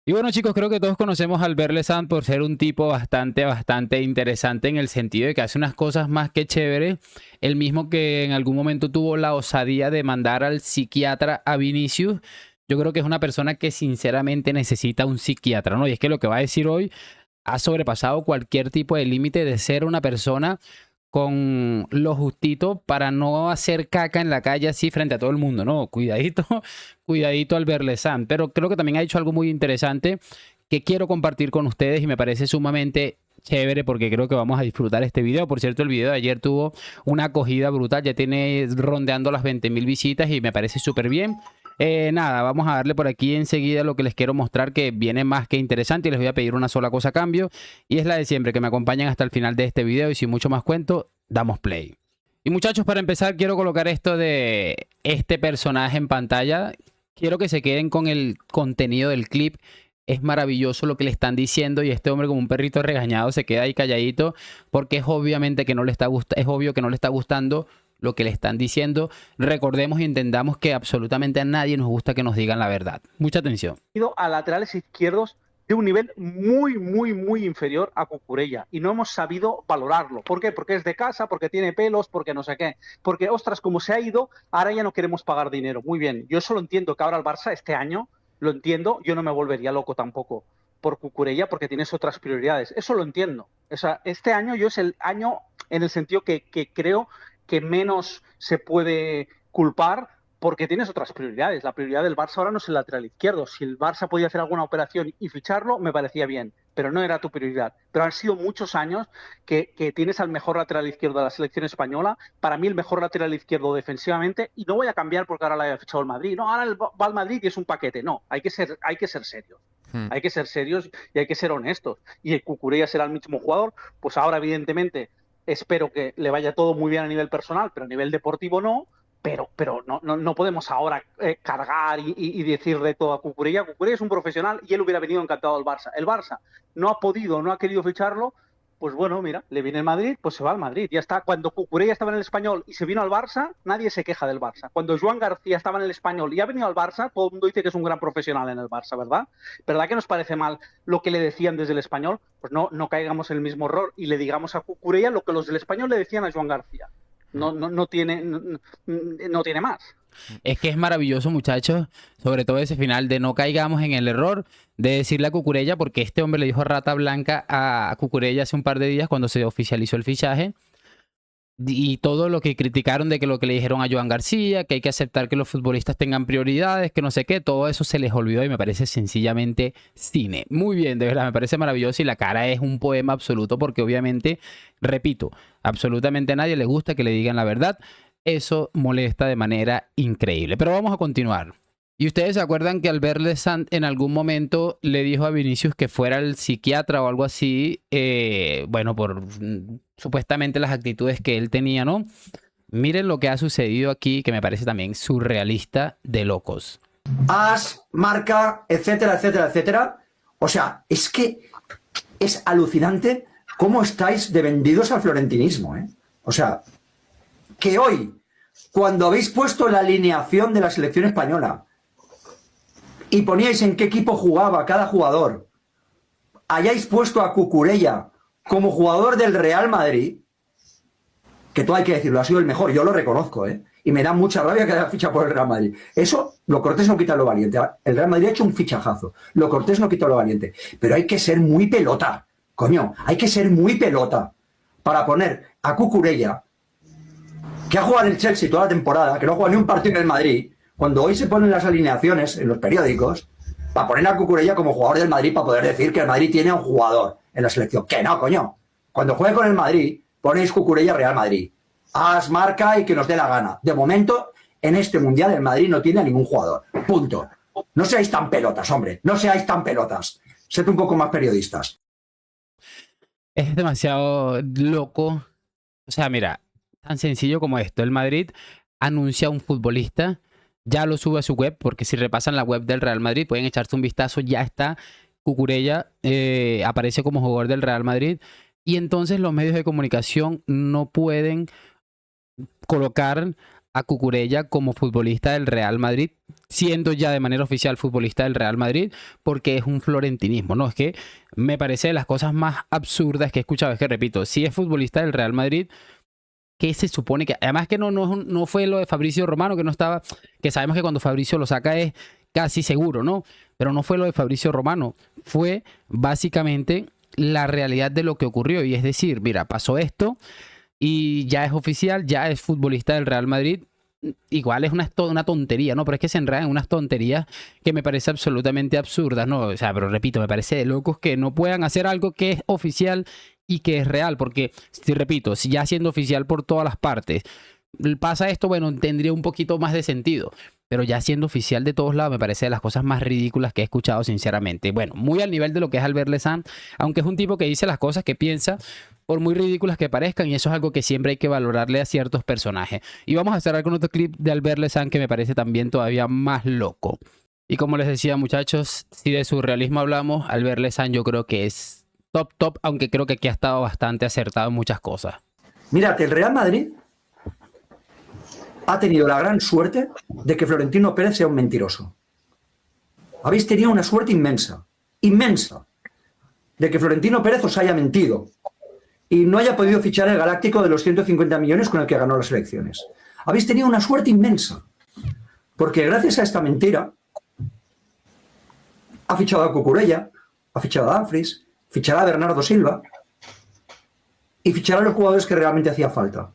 Y bueno, chicos, creo que todos conocemos al Berlesand por ser un tipo bastante interesante en el sentido de que hace unas cosas más que chévere. El mismo que en algún momento tuvo la osadía de mandar al psiquiatra a Vinicius. Yo creo que es una persona que sinceramente necesita un psiquiatra, ¿no? Y es que lo que va a decir hoy ha sobrepasado cualquier tipo de límite de ser una persona con lo justito para no hacer caca en la calle así frente a todo el mundo, ¿no? Cuidadito, cuidadito al Berlesand. Pero creo que también ha hecho algo muy interesante que quiero compartir con ustedes y me parece sumamente chévere porque creo que vamos a disfrutar este video. Por cierto, el video de ayer tuvo una acogida brutal, ya tiene rondeando las 20.000 visitas y me parece súper bien. Nada, vamos a darle por aquí enseguida lo que les quiero mostrar que viene más que interesante y les voy a pedir una sola cosa a cambio y es la de siempre, que me acompañen hasta el final de este video y sin mucho más cuento, damos play. Y muchachos, para empezar quiero colocar esto de este personaje en pantalla. Quiero que se queden con el contenido del clip. Es maravilloso lo que le están diciendo y este hombre como un perrito regañado se queda ahí calladito porque es obviamente que no le está es obvio que no le está gustando lo que le están diciendo. Recordemos y entendamos que absolutamente a nadie nos gusta que nos digan la verdad. Mucha atención. A laterales izquierdos de un nivel muy inferior a Cucurella y no hemos sabido valorarlo. ¿Por qué? Porque es de casa, porque tiene pelos, porque no sé qué. Porque, ostras, como se ha ido, ahora ya no queremos pagar dinero. Muy bien, yo solo entiendo que ahora el Barça este año, lo entiendo, yo no me volvería loco tampoco por Cucurella porque tienes otras prioridades. Eso lo entiendo. O sea, este año yo es el año en el sentido que creo que menos se puede culpar porque tienes otras prioridades. La prioridad del Barça ahora no es el lateral izquierdo. Si el Barça podía hacer alguna operación y ficharlo, me parecía bien, pero no era tu prioridad. Pero han sido muchos años que tienes al mejor lateral izquierdo de la selección española, para mí el mejor lateral izquierdo defensivamente, y no voy a cambiar porque ahora la haya fichado el Madrid. No, ahora va al Madrid y es un paquete. No, hay que ser serios. Hay que ser serios y hay que ser honestos. Y el Cucurella será el mismo jugador, pues ahora evidentemente espero que le vaya todo muy bien a nivel personal, pero a nivel deportivo no. Pero no podemos ahora cargar y decir de todo a Cucurella. Cucurella es un profesional y él hubiera venido encantado al Barça. El Barça no ha podido, no ha querido ficharlo, pues bueno, mira, le viene el Madrid, pues se va al Madrid. Ya está. Cuando Cucurella estaba en el Español y se vino al Barça, nadie se queja del Barça. Cuando Joan García estaba en el Español y ha venido al Barça, todo el mundo dice que es un gran profesional en el Barça, ¿verdad? ¿Verdad que nos parece mal lo que le decían desde el Español? Pues no caigamos en el mismo error y le digamos a Cucurella lo que los del Español le decían a Joan García. No tiene más. Es que es maravilloso, muchachos, sobre todo ese final, de no caigamos en el error de decirle a Cucurella, porque este hombre le dijo rata blanca a Cucurella hace un par de días cuando se oficializó el fichaje. Y todo lo que criticaron de que lo que le dijeron a Joan García, que hay que aceptar que los futbolistas tengan prioridades, que no sé qué, todo eso se les olvidó y me parece sencillamente cine. Muy bien, de verdad, me parece maravilloso y la cara es un poema absoluto porque obviamente, repito, absolutamente a nadie le gusta que le digan la verdad. Eso molesta de manera increíble. Pero vamos a continuar. ¿Y ustedes se acuerdan que Albert Lesant en algún momento le dijo a Vinicius que fuera el psiquiatra o algo así? Bueno, por supuestamente las actitudes que él tenía, ¿no? Miren lo que ha sucedido aquí, que me parece también surrealista de locos. As, marca, etcétera, etcétera, etcétera. O sea, es que es alucinante cómo estáis de vendidos al florentinismo, ¿eh? O sea, que hoy, cuando habéis puesto la alineación de la selección española y poníais en qué equipo jugaba cada jugador, hayáis puesto a Cucurella como jugador del Real Madrid, que todo hay que decirlo, ha sido el mejor, yo lo reconozco, ¿eh? Y me da mucha rabia que haya fichado por el Real Madrid. Eso, lo cortés no quita lo valiente. El Real Madrid ha hecho un fichajazo. Lo cortés no quita lo valiente. Pero hay que ser muy pelota, coño. Hay que ser muy pelota para poner a Cucurella, que ha jugado en el Chelsea toda la temporada, que no ha jugado ni un partido en el Madrid, cuando hoy se ponen las alineaciones en los periódicos, para poner a Cucurella como jugador del Madrid, para poder decir que el Madrid tiene a un jugador en la selección. Que no, coño. Cuando juegue con el Madrid, ponéis Cucurella Real Madrid. Haz, marca y que nos dé la gana. De momento, en este Mundial, el Madrid no tiene a ningún jugador. Punto. No seáis tan pelotas, hombre. No seáis tan pelotas. Sed un poco más periodistas. Es demasiado loco. O sea, mira, tan sencillo como esto. El Madrid anuncia a un futbolista, ya lo sube a su web, porque si repasan la web del Real Madrid, pueden echarse un vistazo, ya está Cucurella, aparece como jugador del Real Madrid. Y entonces los medios de comunicación no pueden colocar a Cucurella como futbolista del Real Madrid, siendo ya de manera oficial futbolista del Real Madrid, porque es un florentinismo, ¿no? Es que me parece de las cosas más absurdas que he escuchado. Es que, repito, si es futbolista del Real Madrid, ¿qué se supone que...? Además que no fue lo de Fabrizio Romano, que no estaba... Que sabemos que cuando Fabrizio lo saca es casi seguro, ¿no? Pero no fue lo de Fabrizio Romano. Fue básicamente la realidad de lo que ocurrió. Y es decir, mira, pasó esto y ya es oficial, ya es futbolista del Real Madrid. Igual es una tontería, ¿no? Pero es que se enredan en unas tonterías que me parece absolutamente absurdas, ¿no? O sea, pero repito, me parece de locos que no puedan hacer algo que es oficial y que es real, porque, si repito, si ya siendo oficial por todas las partes pasa esto, bueno, tendría un poquito más de sentido, pero ya siendo oficial de todos lados me parece de las cosas más ridículas que he escuchado, sinceramente. Bueno, muy al nivel de lo que es Albert Lezán, aunque es un tipo que dice las cosas que piensa, por muy ridículas que parezcan, y eso es algo que siempre hay que valorarle a ciertos personajes. Y vamos a cerrar con otro clip de Albert Lezán que me parece también todavía más loco. Y como les decía, muchachos, si de surrealismo hablamos, Albert Lezán yo creo que es top, aunque creo que aquí ha estado bastante acertado en muchas cosas. Mírate, el Real Madrid ha tenido la gran suerte de que Florentino Pérez sea un mentiroso. Habéis tenido una suerte inmensa, de que Florentino Pérez os haya mentido y no haya podido fichar el Galáctico de los 150 millones con el que ganó las elecciones. Habéis tenido una suerte inmensa, porque gracias a esta mentira ha fichado a Cucurella, ha fichado a Dumfries, fichará a Bernardo Silva y fichará a los jugadores que realmente hacía falta.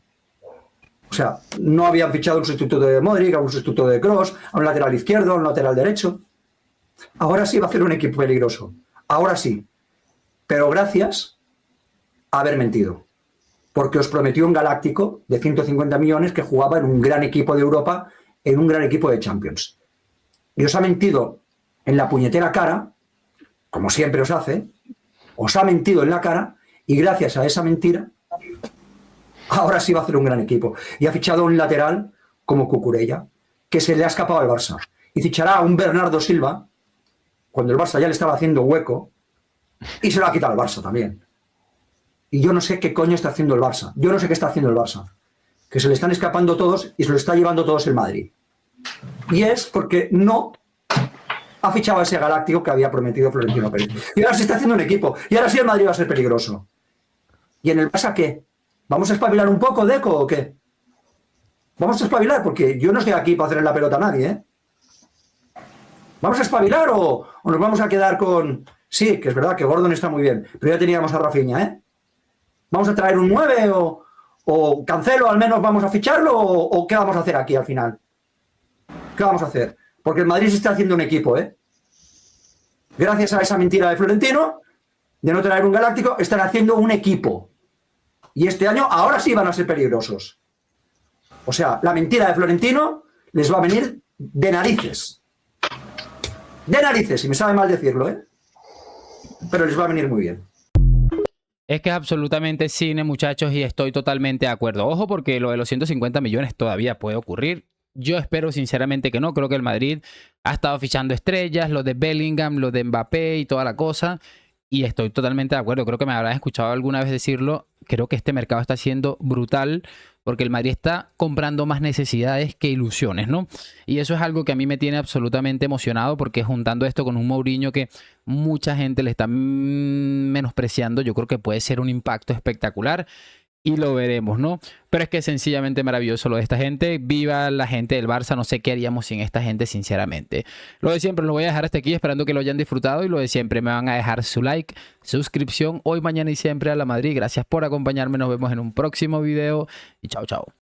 O sea, no habían fichado a un sustituto de Modric, a un sustituto de Kroos, a un lateral izquierdo, a un lateral derecho. Ahora sí va a hacer un equipo peligroso. Ahora sí. Pero gracias a haber mentido. Porque os prometió un Galáctico de 150 millones que jugaba en un gran equipo de Europa, en un gran equipo de Champions. Y os ha mentido en la puñetera cara, como siempre os hace, os ha mentido en la cara, y gracias a esa mentira, ahora sí va a hacer un gran equipo. Y ha fichado a un lateral como Cucurella, que se le ha escapado al Barça. Y fichará a un Bernardo Silva, cuando el Barça ya le estaba haciendo hueco, y se lo ha quitado al Barça también. Y yo no sé qué coño está haciendo el Barça. Yo no sé qué está haciendo el Barça. Que se le están escapando todos y se lo está llevando todos el Madrid. Y es porque no ha fichado a ese Galáctico que había prometido Florentino Pérez. Y ahora se está haciendo un equipo. Y ahora sí el Madrid va a ser peligroso. ¿Y en el Barça qué? ¿Vamos a espabilar un poco, Deco, o qué? Vamos a espabilar, porque yo no estoy aquí para hacerle la pelota a nadie, ¿eh? ¿Vamos a espabilar o nos vamos a quedar con...? Sí, que es verdad que Gordon está muy bien, pero ya teníamos a Rafinha, ¿eh? ¿Vamos a traer un 9 o Cancelo al menos vamos a ficharlo o qué vamos a hacer aquí al final? ¿Qué vamos a hacer? Porque el Madrid se está haciendo un equipo, ¿eh? Gracias a esa mentira de Florentino, de no traer un Galáctico, están haciendo un equipo. Y este año ahora sí van a ser peligrosos. O sea, la mentira de Florentino les va a venir de narices. De narices, y me sabe mal decirlo, ¿eh? Pero les va a venir muy bien. Es que es absolutamente cine, muchachos, y estoy totalmente de acuerdo. Ojo, porque lo de los 150 millones todavía puede ocurrir. Yo espero sinceramente que no. Creo que el Madrid ha estado fichando estrellas, lo de Bellingham, lo de Mbappé y toda la cosa. Y estoy totalmente de acuerdo. Creo que me habrán escuchado alguna vez decirlo. Creo que este mercado está siendo brutal porque el Madrid está comprando más necesidades que ilusiones, ¿no? Y eso es algo que a mí me tiene absolutamente emocionado porque juntando esto con un Mourinho que mucha gente le está menospreciando, yo creo que puede ser un impacto espectacular. Y lo veremos, ¿no? Pero es que es sencillamente maravilloso lo de esta gente. Viva la gente del Barça. No sé qué haríamos sin esta gente, sinceramente. Lo de siempre lo voy a dejar hasta aquí, esperando que lo hayan disfrutado. Y lo de siempre, me van a dejar su like, suscripción. Hoy, mañana y siempre a la Madrid. Gracias por acompañarme. Nos vemos en un próximo video. Y chao, chao.